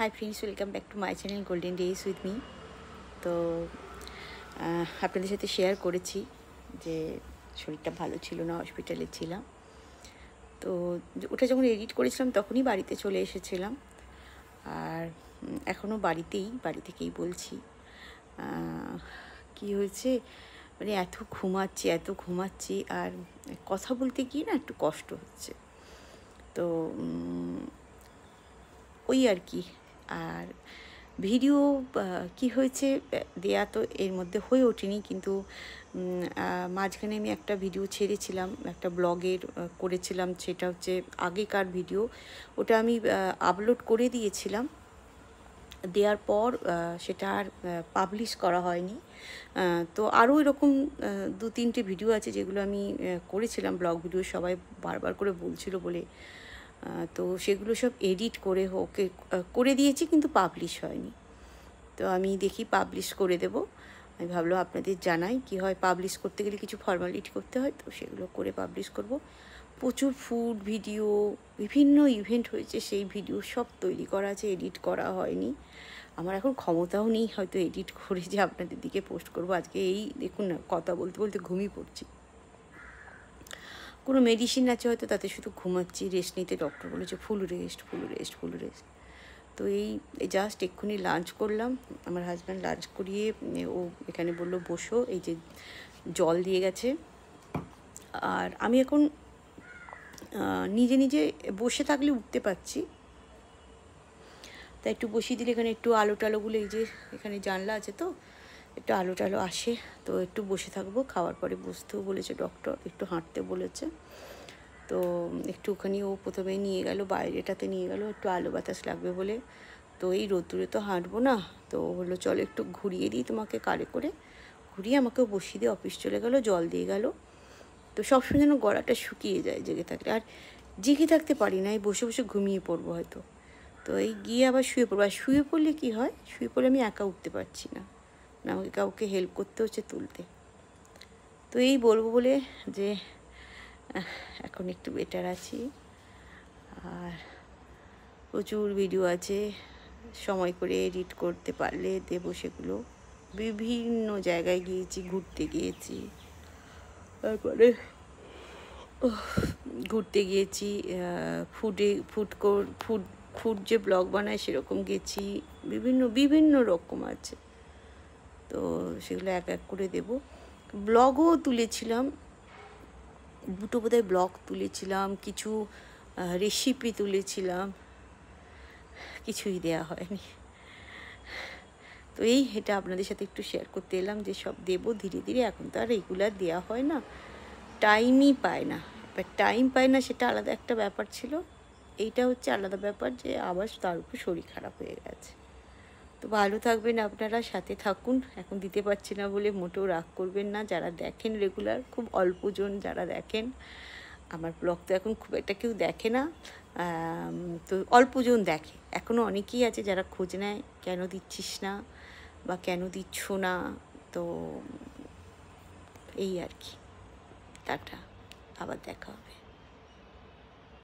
Hi friends, welcome back to my channel golden days with me. তো আপনাদের সাথে share করেছি যে শরীরটা ভালো ছিল না, হসপিটালে ছিলাম। তো ওটা যখন এডিট করেছিলাম তখনই বাড়িতে চলে এসেছিলাম, আর এখনও বাড়ি থেকেই বলছি। কি হয়েছে, মানে এত ঘুমাচ্ছি আর কথা বলতে গিয়ে না একটু কষ্ট হচ্ছে। তো ওই আর কি। আর ভিডিও কি হয়েছে দেয়া তো এর মধ্যে হয়ে ওঠেনি, কিন্তু মাঝখানে আমি একটা ভিডিও ছেড়েছিলাম, একটা ব্লগের করেছিলাম, সেটা হচ্ছে আগেকার ভিডিও। ওটা আমি আপলোড করে দিয়েছিলাম, দেওয়ার পর সেটা আর পাবলিশ করা হয়নি। তো আরও এরকম 2-3টে ভিডিও আছে যেগুলো আমি করেছিলাম ব্লগ ভিডিও, সবাই বারবার করে বলছিল বলে। তো সেগুলো সব এডিট করে ওকে করে দিয়েছি, কিন্তু পাবলিশ হয়নি। তো আমি দেখি পাবলিশ করে দেব। আমি ভাবলাম আপনাদের জানাই কি হয়, পাবলিশ করতে গেলে কিছু ফর্মালিটি করতে হয়, তো সেগুলো করে পাবলিশ করব। প্রচুর ফুড ভিডিও, বিভিন্ন ইভেন্ট হয়েছে, সেই ভিডিও সব তৈরি করা আছে, এডিট করা হয়নি। আমার এখন ক্ষমতাও নেই হয়তো এডিট করে যে আপনাদের দিকে পোস্ট করব। আজকে এই দেখুন না, কথা বলতে বলতে ঘুমিয়ে পড়ছি। কোনো মেডিসিন আছে হয়তো, তাতে শুধু ঘুমাচ্ছি, রেস্ট নিতে ডক্টর বলেছে ফুল রেস্ট। তো এই জাস্ট এক্ষুনি লাঞ্চ করলাম, আমার হাজব্যান্ড লাঞ্চ করিয়ে ও এখানে বললো বসো, এই যে জল দিয়ে গেছে। আর আমি এখন নিজে বসে থাকলে উঠতে পারছি, তাই একটু বসিয়ে দিলে এখানে একটু আলো টালোগুলো, এই যে এখানে জানলা আছে তো একটু আলো টালো আসে, তো একটু বসে থাকবো। খাওয়ার পরে বসতেও বলেছে ডক্টর, একটু হাঁটতে বলেছে। তো একটুখানি ও প্রথমে নিয়ে গেল, বাইরেটাতে নিয়ে গেল, একটু আলো বাতাস লাগবে বলে। তো এই রোদ্দুরে তো হাঁটবো না, তো হলো চলো একটু ঘুরিয়ে দিই তোমাকে, কারে করে ঘুরিয়ে আমাকেও বসিয়ে দিয়ে অফিস চলে গেল, জল দিয়ে গেল। তো সবসময় যেন গলাটা শুকিয়ে যায় জেগে থাকলে, আর জেগে থাকতে পারি না, এই বসে বসে ঘুমিয়ে পড়বো হয়তো। তো এই গিয়ে আবার শুয়ে পড়বো, আর শুয়ে পড়লে কী হয়, শুয়ে পড়লে আমি একা উঠতে পারছি না, আমাকে কাউকে হেল্প করতে হচ্ছে তুলতে। তো এই বলবো বলে যে এখন একটু বেটার আছি। আর প্রচুর ভিডিও আছে, সময় করে এডিট করতে পারলে দেবো সেগুলো। বিভিন্ন জায়গায় গিয়েছি, ঘুরতে গিয়েছি, তারপরে ঘুরতে গিয়েছি, ফুড যে ব্লগ বানায় সেরকম গেছি, বিভিন্ন রকম আছে। তো সেগুলো এক এক করে দেবো। ব্লগও তুলেছিলাম, দুটো বোধহয় ব্লগ তুলেছিলাম, কিছু রেসিপি তুলেছিলাম, কিছুই দেয়া হয়নি। তো এটা আপনাদের সাথে একটু শেয়ার করতে এলাম যে সব দেবো ধীরে ধীরে। এখন তো আর রেগুলার দেওয়া হয় না, টাইমই পায় না। এবার টাইম পায় না সেটা আলাদা একটা ব্যাপার ছিল, এইটা হচ্ছে আলাদা ব্যাপার যে আবার তার উপর শরীর খারাপ হয়ে গেছে। তো ভালো থাকবেন আপনারা, সাথে থাকুন। এখন দিতে পারছি না বলে মোটেও রাগ করবেন না, যারা দেখেন রেগুলার, খুব অল্পজন যারা দেখেন আমার ব্লগ। তো এখন খুব একটা কেউ দেখে না, তো অল্পজন দেখে। এখনও অনেকেই আছে যারা খোঁজ নেয়, কেন দিচ্ছিস না বা কেন দিচ্ছ না। তো এই আর কি, টাটা, আবার দেখা হবে।